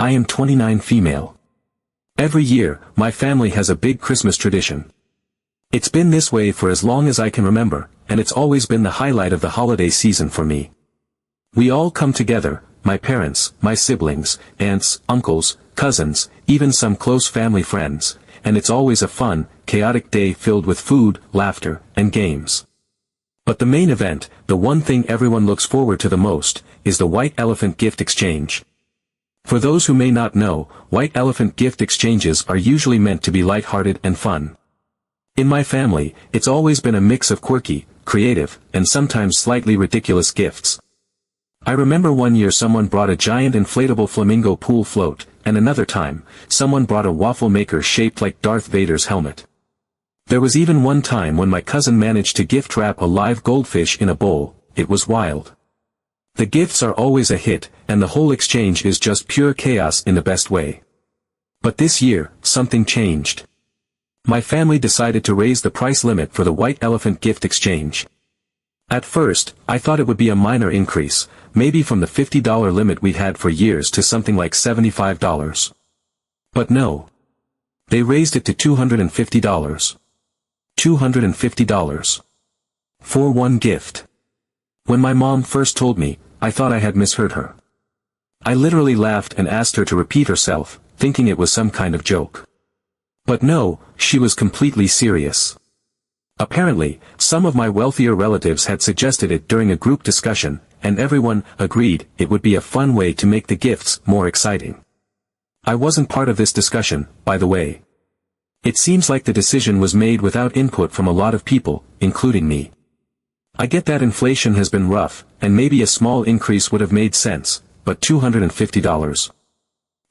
I am 29 female. Every year, my family has a big Christmas tradition. It's been this way for as long as I can remember, and it's always been the highlight of the holiday season for me. We all come together, my parents, my siblings, aunts, uncles, cousins, even some close family friends, and it's always a fun, chaotic day filled with food, laughter, and games. But the main event, the one thing everyone looks forward to the most, is the White Elephant gift exchange. For those who may not know, White Elephant gift exchanges are usually meant to be lighthearted and fun. In my family, it's always been a mix of quirky, creative, and sometimes slightly ridiculous gifts. I remember one year someone brought a giant inflatable flamingo pool float, and another time, someone brought a waffle maker shaped like Darth Vader's helmet. There was even one time when my cousin managed to gift wrap a live goldfish in a bowl. It was wild. The gifts are always a hit, and the whole exchange is just pure chaos in the best way. But this year, something changed. My family decided to raise the price limit for the White Elephant gift exchange. At first, I thought it would be a minor increase, maybe from the $50 limit we'd had for years to something like $75. But no. They raised it to $250. $250. For one gift. When my mom first told me, I thought I had misheard her. I literally laughed and asked her to repeat herself, thinking it was some kind of joke. But no, she was completely serious. Apparently, some of my wealthier relatives had suggested it during a group discussion, and everyone agreed it would be a fun way to make the gifts more exciting. I wasn't part of this discussion, by the way. It seems like the decision was made without input from a lot of people, including me. I get that inflation has been rough, and maybe a small increase would have made sense, but $250.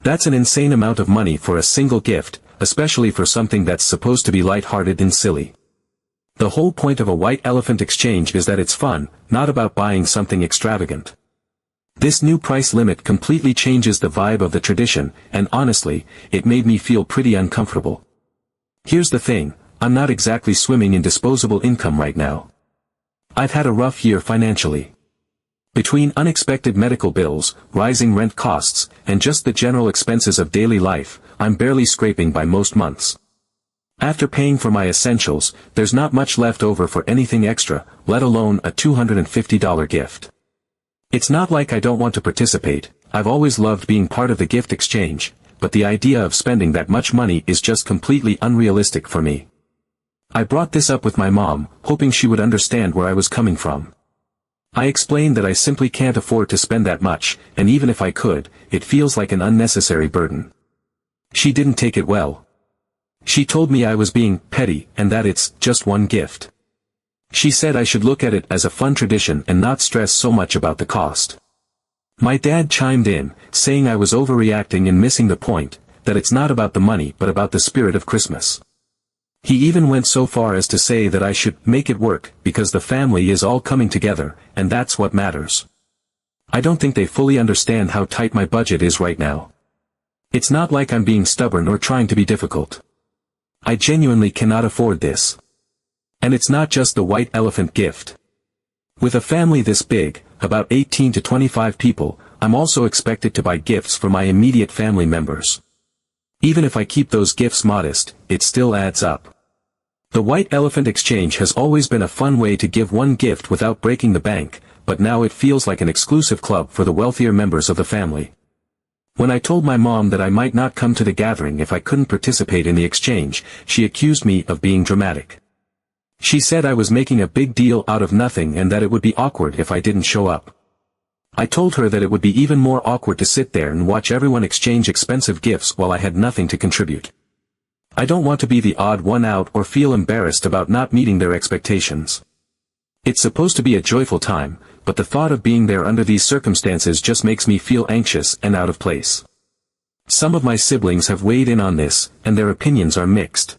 That's an insane amount of money for a single gift, especially for something that's supposed to be lighthearted and silly. The whole point of a White Elephant exchange is that it's fun, not about buying something extravagant. This new price limit completely changes the vibe of the tradition, and honestly, it made me feel pretty uncomfortable. Here's the thing, I'm not exactly swimming in disposable income right now. I've had a rough year financially. Between unexpected medical bills, rising rent costs, and just the general expenses of daily life, I'm barely scraping by most months. After paying for my essentials, there's not much left over for anything extra, let alone a $250 gift. It's not like I don't want to participate, I've always loved being part of the gift exchange, but the idea of spending that much money is just completely unrealistic for me. I brought this up with my mom, hoping she would understand where I was coming from. I explained that I simply can't afford to spend that much, and even if I could, it feels like an unnecessary burden. She didn't take it well. She told me I was being petty and that it's just one gift. She said I should look at it as a fun tradition and not stress so much about the cost. My dad chimed in, saying I was overreacting and missing the point, that it's not about the money but about the spirit of Christmas. He even went so far as to say that I should make it work because the family is all coming together, and that's what matters. I don't think they fully understand how tight my budget is right now. It's not like I'm being stubborn or trying to be difficult. I genuinely cannot afford this. And it's not just the White Elephant gift. With a family this big, about 18 to 25 people, I'm also expected to buy gifts for my immediate family members. Even if I keep those gifts modest, it still adds up. The White Elephant exchange has always been a fun way to give one gift without breaking the bank, but now it feels like an exclusive club for the wealthier members of the family. When I told my mom that I might not come to the gathering if I couldn't participate in the exchange, she accused me of being dramatic. She said I was making a big deal out of nothing and that it would be awkward if I didn't show up. I told her that it would be even more awkward to sit there and watch everyone exchange expensive gifts while I had nothing to contribute. I don't want to be the odd one out or feel embarrassed about not meeting their expectations. It's supposed to be a joyful time, but the thought of being there under these circumstances just makes me feel anxious and out of place. Some of my siblings have weighed in on this, and their opinions are mixed.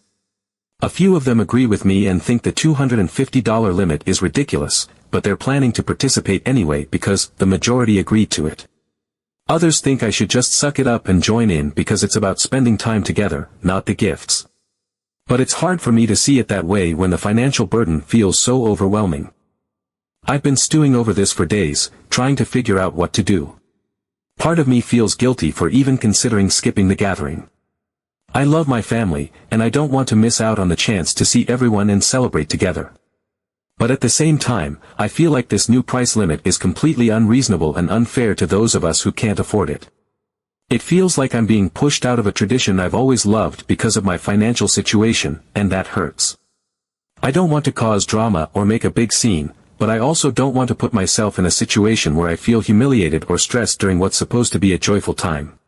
A few of them agree with me and think the $250 limit is ridiculous, but they're planning to participate anyway because the majority agreed to it. Others think I should just suck it up and join in because it's about spending time together, not the gifts. But it's hard for me to see it that way when the financial burden feels so overwhelming. I've been stewing over this for days, trying to figure out what to do. Part of me feels guilty for even considering skipping the gathering. I love my family, and I don't want to miss out on the chance to see everyone and celebrate together. But at the same time, I feel like this new price limit is completely unreasonable and unfair to those of us who can't afford it. It feels like I'm being pushed out of a tradition I've always loved because of my financial situation, and that hurts. I don't want to cause drama or make a big scene, but I also don't want to put myself in a situation where I feel humiliated or stressed during what's supposed to be a joyful time.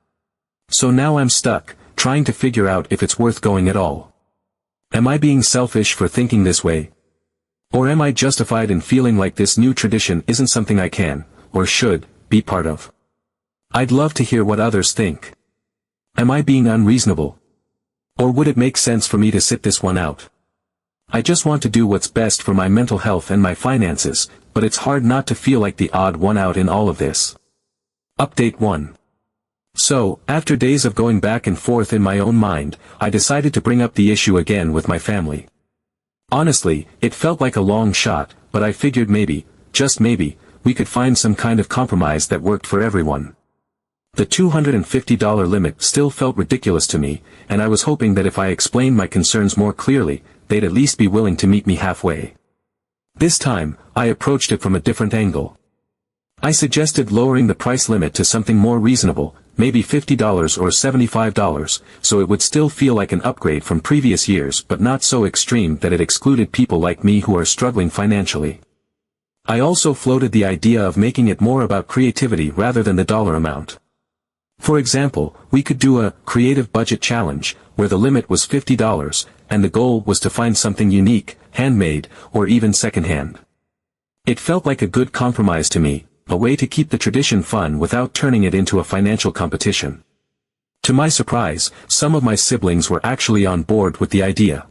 So now I'm stuck, trying to figure out if it's worth going at all. Am I being selfish for thinking this way? Or am I justified in feeling like this new tradition isn't something I can, or should, be part of? I'd love to hear what others think. Am I being unreasonable? Or would it make sense for me to sit this one out? I just want to do what's best for my mental health and my finances, but it's hard not to feel like the odd one out in all of this. Update 1. So, after days of going back and forth in my own mind, I decided to bring up the issue again with my family. Honestly, it felt like a long shot, but I figured maybe, just maybe, we could find some kind of compromise that worked for everyone. The $250 limit still felt ridiculous to me, and I was hoping that if I explained my concerns more clearly, they'd at least be willing to meet me halfway. This time, I approached it from a different angle. I suggested lowering the price limit to something more reasonable, maybe $50 or $75, so it would still feel like an upgrade from previous years but not so extreme that it excluded people like me who are struggling financially. I also floated the idea of making it more about creativity rather than the dollar amount. For example, we could do a creative budget challenge, where the limit was $50, and the goal was to find something unique, handmade, or even secondhand. It felt like a good compromise to me, a way to keep the tradition fun without turning it into a financial competition. To my surprise, some of my siblings were actually on board with the idea.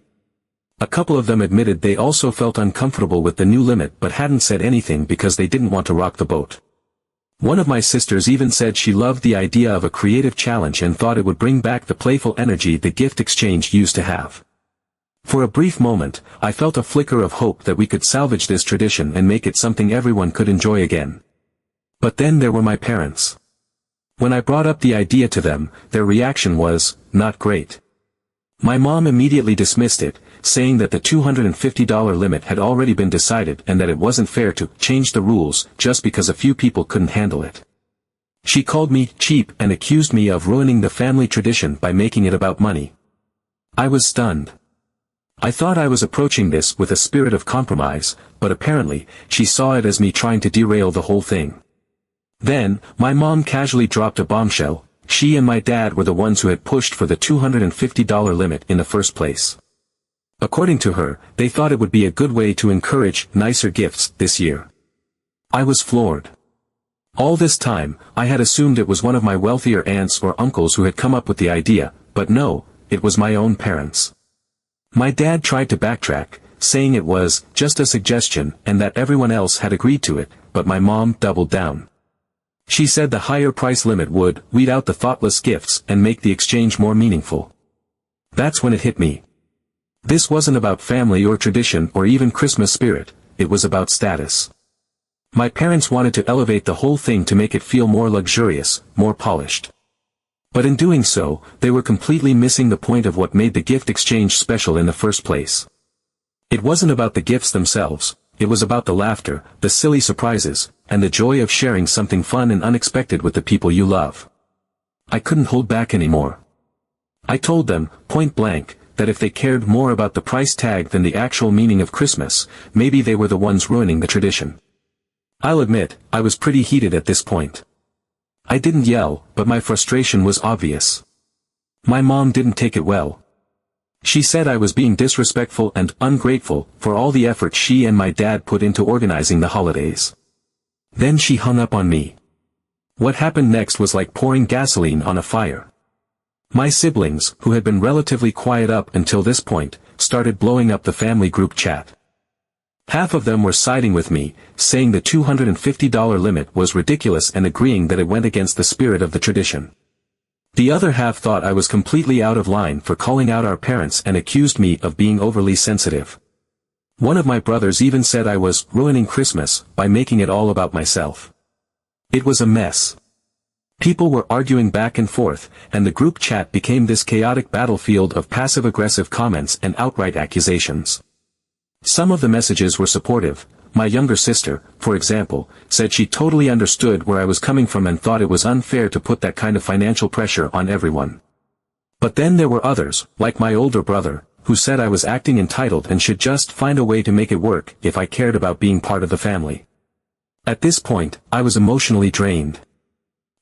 A couple of them admitted they also felt uncomfortable with the new limit but hadn't said anything because they didn't want to rock the boat. One of my sisters even said she loved the idea of a creative challenge and thought it would bring back the playful energy the gift exchange used to have. For a brief moment, I felt a flicker of hope that we could salvage this tradition and make it something everyone could enjoy again. But then there were my parents. When I brought up the idea to them, their reaction was, not great. My mom immediately dismissed it, saying that the $250 limit had already been decided and that it wasn't fair to change the rules just because a few people couldn't handle it. She called me cheap and accused me of ruining the family tradition by making it about money. I was stunned. I thought I was approaching this with a spirit of compromise, but apparently, she saw it as me trying to derail the whole thing. Then, my mom casually dropped a bombshell. She and my dad were the ones who had pushed for the $250 limit in the first place. According to her, they thought it would be a good way to encourage nicer gifts this year. I was floored. All this time, I had assumed it was one of my wealthier aunts or uncles who had come up with the idea, but no, it was my own parents. My dad tried to backtrack, saying it was just a suggestion and that everyone else had agreed to it, but my mom doubled down. She said the higher price limit would weed out the thoughtless gifts and make the exchange more meaningful. That's when it hit me. This wasn't about family or tradition or even Christmas spirit, it was about status. My parents wanted to elevate the whole thing to make it feel more luxurious, more polished. But in doing so, they were completely missing the point of what made the gift exchange special in the first place. It wasn't about the gifts themselves, it was about the laughter, the silly surprises, and the joy of sharing something fun and unexpected with the people you love. I couldn't hold back anymore. I told them, point blank, that if they cared more about the price tag than the actual meaning of Christmas, maybe they were the ones ruining the tradition. I'll admit, I was pretty heated at this point. I didn't yell, but my frustration was obvious. My mom didn't take it well. She said I was being disrespectful and ungrateful for all the effort she and my dad put into organizing the holidays. Then she hung up on me. What happened next was like pouring gasoline on a fire. My siblings, who had been relatively quiet up until this point, started blowing up the family group chat. Half of them were siding with me, saying the $250 limit was ridiculous and agreeing that it went against the spirit of the tradition. The other half thought I was completely out of line for calling out our parents and accused me of being overly sensitive. One of my brothers even said I was ruining Christmas by making it all about myself. It was a mess. People were arguing back and forth, and the group chat became this chaotic battlefield of passive-aggressive comments and outright accusations. Some of the messages were supportive. My younger sister, for example, said she totally understood where I was coming from and thought it was unfair to put that kind of financial pressure on everyone. But then there were others, like my older brother, who said I was acting entitled and should just find a way to make it work if I cared about being part of the family. At this point, I was emotionally drained.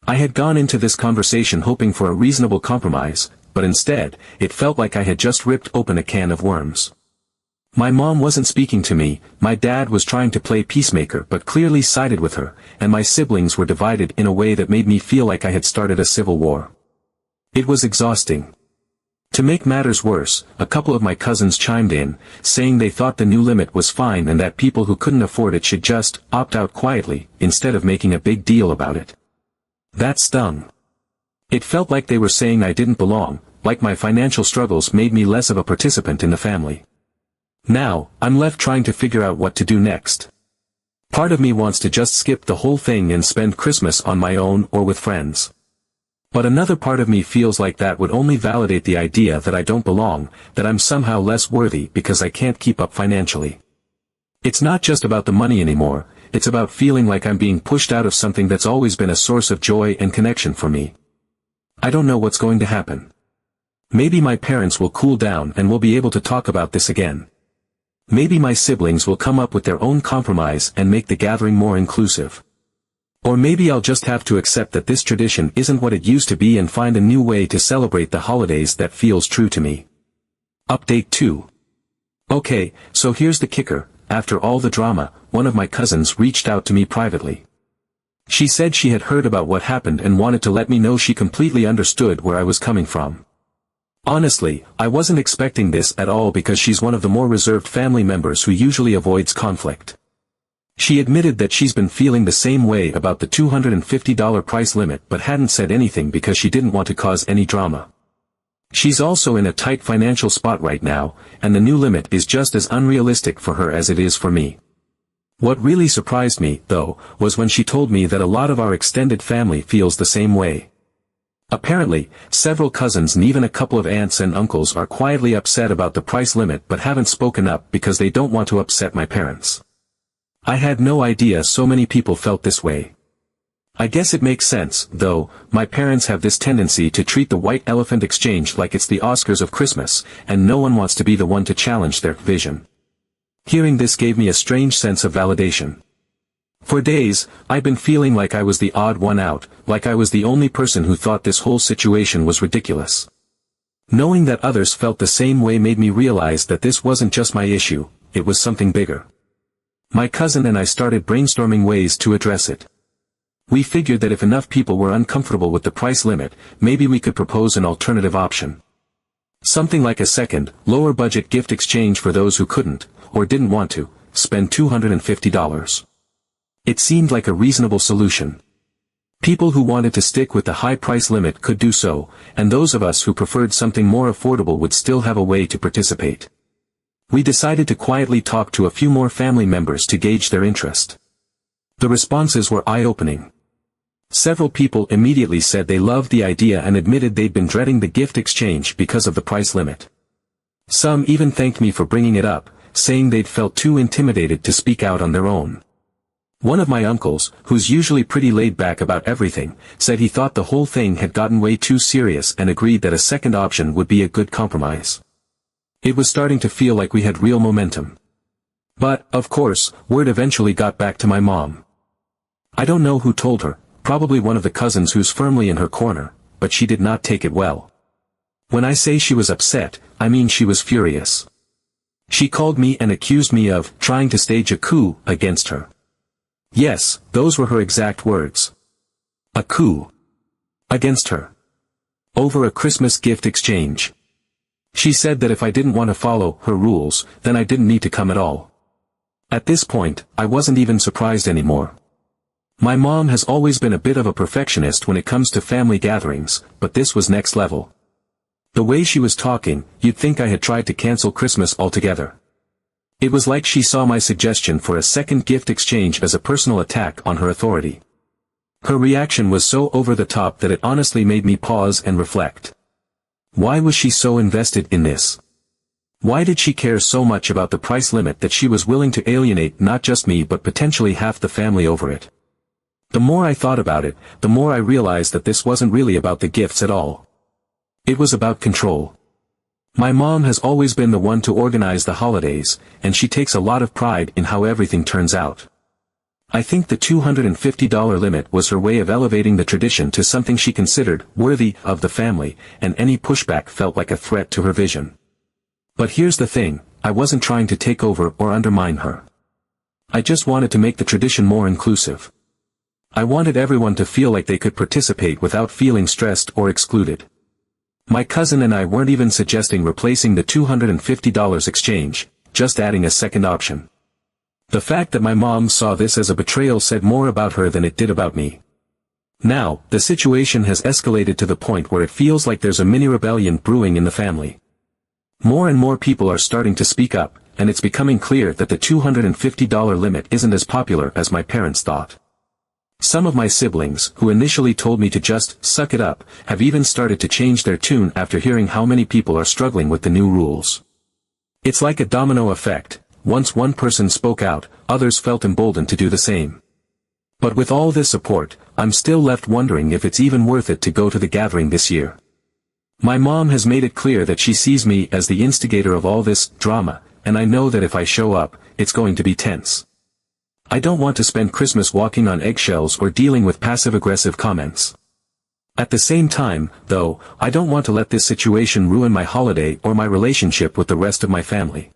I had gone into this conversation hoping for a reasonable compromise, but instead, it felt like I had just ripped open a can of worms. My mom wasn't speaking to me, my dad was trying to play peacemaker but clearly sided with her, and my siblings were divided in a way that made me feel like I had started a civil war. It was exhausting. To make matters worse, a couple of my cousins chimed in, saying they thought the new limit was fine and that people who couldn't afford it should just opt out quietly, instead of making a big deal about it. That stung. It felt like they were saying I didn't belong, like my financial struggles made me less of a participant in the family. Now, I'm left trying to figure out what to do next. Part of me wants to just skip the whole thing and spend Christmas on my own or with friends. But another part of me feels like that would only validate the idea that I don't belong, that I'm somehow less worthy because I can't keep up financially. It's not just about the money anymore, it's about feeling like I'm being pushed out of something that's always been a source of joy and connection for me. I don't know what's going to happen. Maybe my parents will cool down and we'll be able to talk about this again. Maybe my siblings will come up with their own compromise and make the gathering more inclusive. Or maybe I'll just have to accept that this tradition isn't what it used to be and find a new way to celebrate the holidays that feels true to me. Update 2. Okay, so here's the kicker. After all the drama, one of my cousins reached out to me privately. She said she had heard about what happened and wanted to let me know she completely understood where I was coming from. Honestly, I wasn't expecting this at all because she's one of the more reserved family members who usually avoids conflict. She admitted that she's been feeling the same way about the $250 price limit but hadn't said anything because she didn't want to cause any drama. She's also in a tight financial spot right now, and the new limit is just as unrealistic for her as it is for me. What really surprised me, though, was when she told me that a lot of our extended family feels the same way. Apparently, several cousins and even a couple of aunts and uncles are quietly upset about the price limit but haven't spoken up because they don't want to upset my parents. I had no idea so many people felt this way. I guess it makes sense, though. My parents have this tendency to treat the White Elephant Exchange like it's the Oscars of Christmas, and no one wants to be the one to challenge their vision. Hearing this gave me a strange sense of validation. For days, I'd been feeling like I was the odd one out, like I was the only person who thought this whole situation was ridiculous. Knowing that others felt the same way made me realize that this wasn't just my issue, it was something bigger. My cousin and I started brainstorming ways to address it. We figured that if enough people were uncomfortable with the price limit, maybe we could propose an alternative option. Something like a second, lower budget gift exchange for those who couldn't, or didn't want to, spend $250. It seemed like a reasonable solution. People who wanted to stick with the high price limit could do so, and those of us who preferred something more affordable would still have a way to participate. We decided to quietly talk to a few more family members to gauge their interest. The responses were eye-opening. Several people immediately said they loved the idea and admitted they'd been dreading the gift exchange because of the price limit. Some even thanked me for bringing it up, saying they'd felt too intimidated to speak out on their own. One of my uncles, who's usually pretty laid back about everything, said he thought the whole thing had gotten way too serious and agreed that a second option would be a good compromise. It was starting to feel like we had real momentum. But, of course, word eventually got back to my mom. I don't know who told her, probably one of the cousins who's firmly in her corner, but she did not take it well. When I say she was upset, I mean she was furious. She called me and accused me of trying to stage a coup against her. Yes, those were her exact words. A coup. Against her. Over a Christmas gift exchange. She said that if I didn't want to follow her rules, then I didn't need to come at all. At this point, I wasn't even surprised anymore. My mom has always been a bit of a perfectionist when it comes to family gatherings, but this was next level. The way she was talking, you'd think I had tried to cancel Christmas altogether. It was like she saw my suggestion for a second gift exchange as a personal attack on her authority. Her reaction was so over the top that it honestly made me pause and reflect. Why was she so invested in this? Why did she care so much about the price limit that she was willing to alienate not just me but potentially half the family over it? The more I thought about it, the more I realized that this wasn't really about the gifts at all. It was about control. My mom has always been the one to organize the holidays, and she takes a lot of pride in how everything turns out. I think the $250 limit was her way of elevating the tradition to something she considered worthy of the family, and any pushback felt like a threat to her vision. But here's the thing, I wasn't trying to take over or undermine her. I just wanted to make the tradition more inclusive. I wanted everyone to feel like they could participate without feeling stressed or excluded. My cousin and I weren't even suggesting replacing the $250 exchange, just adding a second option. The fact that my mom saw this as a betrayal said more about her than it did about me. Now, the situation has escalated to the point where it feels like there's a mini rebellion brewing in the family. More and more people are starting to speak up, and it's becoming clear that the $250 limit isn't as popular as my parents thought. Some of my siblings, who initially told me to just suck it up, have even started to change their tune after hearing how many people are struggling with the new rules. It's like a domino effect. Once one person spoke out, others felt emboldened to do the same. But with all this support, I'm still left wondering if it's even worth it to go to the gathering this year. My mom has made it clear that she sees me as the instigator of all this drama, and I know that if I show up, it's going to be tense. I don't want to spend Christmas walking on eggshells or dealing with passive-aggressive comments. At the same time, though, I don't want to let this situation ruin my holiday or my relationship with the rest of my family.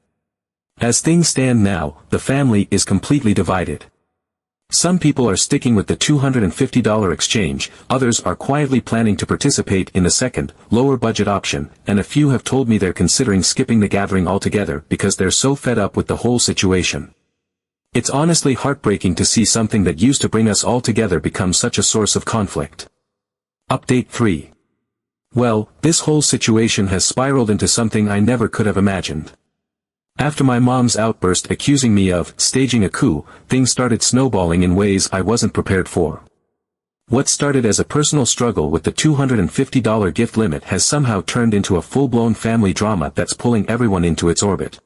As things stand now, the family is completely divided. Some people are sticking with the $250 exchange, others are quietly planning to participate in the second, lower-budget option, and a few have told me they're considering skipping the gathering altogether because they're so fed up with the whole situation. It's honestly heartbreaking to see something that used to bring us all together become such a source of conflict. Update 3. Well, this whole situation has spiraled into something I never could have imagined. After my mom's outburst accusing me of staging a coup, things started snowballing in ways I wasn't prepared for. What started as a personal struggle with the $250 gift limit has somehow turned into a full-blown family drama that's pulling everyone into its orbit.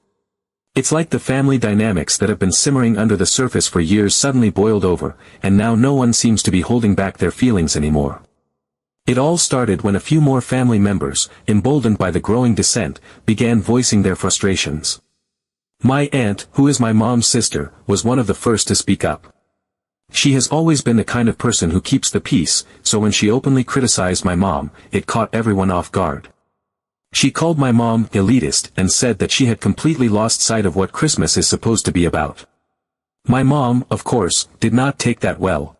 It's like the family dynamics that have been simmering under the surface for years suddenly boiled over, and now no one seems to be holding back their feelings anymore. It all started when a few more family members, emboldened by the growing dissent, began voicing their frustrations. My aunt, who is my mom's sister, was one of the first to speak up. She has always been the kind of person who keeps the peace, so when she openly criticized my mom, it caught everyone off guard. She called my mom elitist and said that she had completely lost sight of what Christmas is supposed to be about. My mom, of course, did not take that well.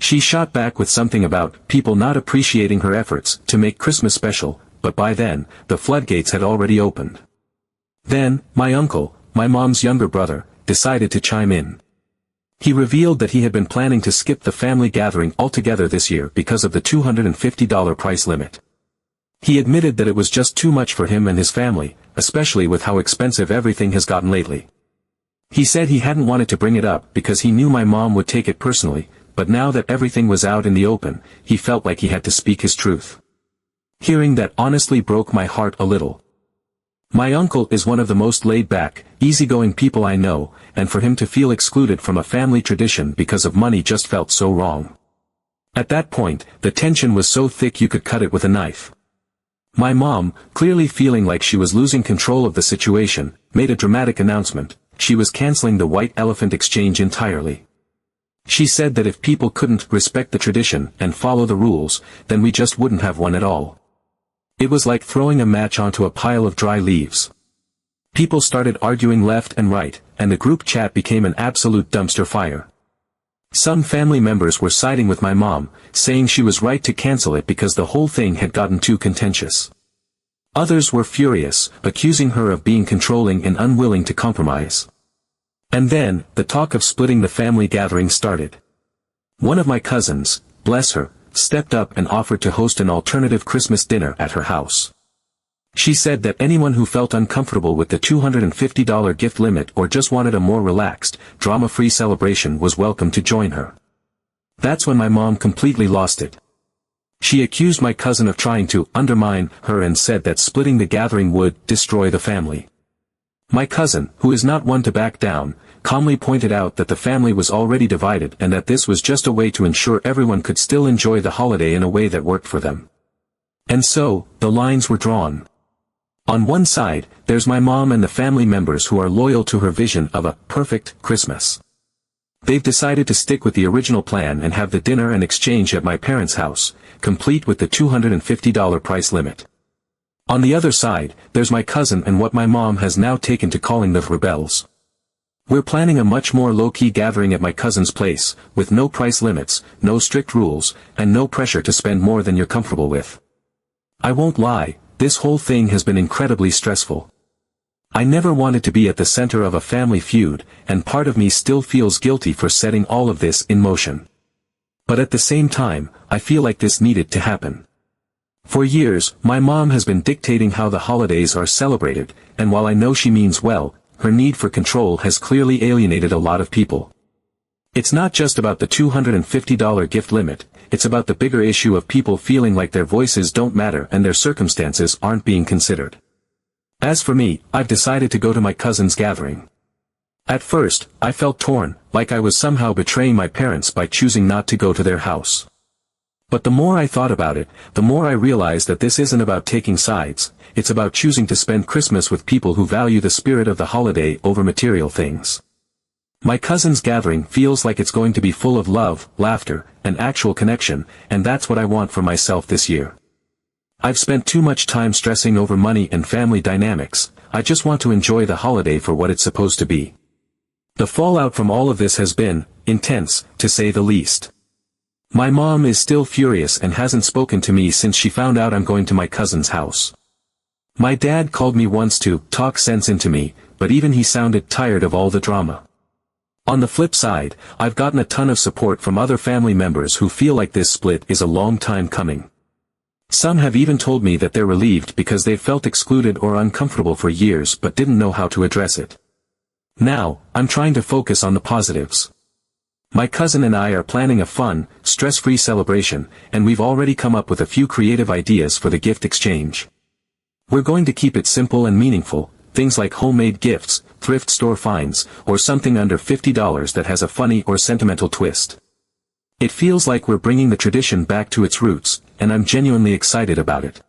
She shot back with something about people not appreciating her efforts to make Christmas special, but by then, the floodgates had already opened. Then, my uncle, my mom's younger brother, decided to chime in. He revealed that he had been planning to skip the family gathering altogether this year because of the $250 price limit. He admitted that it was just too much for him and his family, especially with how expensive everything has gotten lately. He said he hadn't wanted to bring it up because he knew my mom would take it personally, but now that everything was out in the open, he felt like he had to speak his truth. Hearing that honestly broke my heart a little. My uncle is one of the most laid-back, easygoing people I know, and for him to feel excluded from a family tradition because of money just felt so wrong. At that point, the tension was so thick you could cut it with a knife. My mom, clearly feeling like she was losing control of the situation, made a dramatic announcement. She was canceling the white elephant exchange entirely. She said that if people couldn't respect the tradition and follow the rules, then we just wouldn't have one at all. It was like throwing a match onto a pile of dry leaves. People started arguing left and right, and the group chat became an absolute dumpster fire. Some family members were siding with my mom, saying she was right to cancel it because the whole thing had gotten too contentious. Others were furious, accusing her of being controlling and unwilling to compromise. And then, the talk of splitting the family gathering started. One of my cousins, bless her, stepped up and offered to host an alternative Christmas dinner at her house. She said that anyone who felt uncomfortable with the $250 gift limit or just wanted a more relaxed, drama-free celebration was welcome to join her. That's when my mom completely lost it. She accused my cousin of trying to undermine her and said that splitting the gathering would destroy the family. My cousin, who is not one to back down, calmly pointed out that the family was already divided and that this was just a way to ensure everyone could still enjoy the holiday in a way that worked for them. And so, the lines were drawn. On one side, there's my mom and the family members who are loyal to her vision of a perfect Christmas. They've decided to stick with the original plan and have the dinner and exchange at my parents' house, complete with the $250 price limit. On the other side, there's my cousin and what my mom has now taken to calling the rebels. We're planning a much more low-key gathering at my cousin's place, with no price limits, no strict rules, and no pressure to spend more than you're comfortable with. I won't lie, this whole thing has been incredibly stressful. I never wanted to be at the center of a family feud, and part of me still feels guilty for setting all of this in motion. But at the same time, I feel like this needed to happen. For years, my mom has been dictating how the holidays are celebrated, and while I know she means well, her need for control has clearly alienated a lot of people. It's not just about the $250 gift limit, it's about the bigger issue of people feeling like their voices don't matter and their circumstances aren't being considered. As for me, I've decided to go to my cousin's gathering. At first, I felt torn, like I was somehow betraying my parents by choosing not to go to their house. But the more I thought about it, the more I realized that this isn't about taking sides, it's about choosing to spend Christmas with people who value the spirit of the holiday over material things. My cousin's gathering feels like it's going to be full of love, laughter, and actual connection, and that's what I want for myself this year. I've spent too much time stressing over money and family dynamics, I just want to enjoy the holiday for what it's supposed to be. The fallout from all of this has been intense, to say the least. My mom is still furious and hasn't spoken to me since she found out I'm going to my cousin's house. My dad called me once to talk sense into me, but even he sounded tired of all the drama. On the flip side, I've gotten a ton of support from other family members who feel like this split is a long time coming. Some have even told me that they're relieved because they've felt excluded or uncomfortable for years but didn't know how to address it. Now, I'm trying to focus on the positives. My cousin and I are planning a fun, stress-free celebration, and we've already come up with a few creative ideas for the gift exchange. We're going to keep it simple and meaningful, things like homemade gifts, thrift store finds, or something under $50 that has a funny or sentimental twist. It feels like we're bringing the tradition back to its roots, and I'm genuinely excited about it.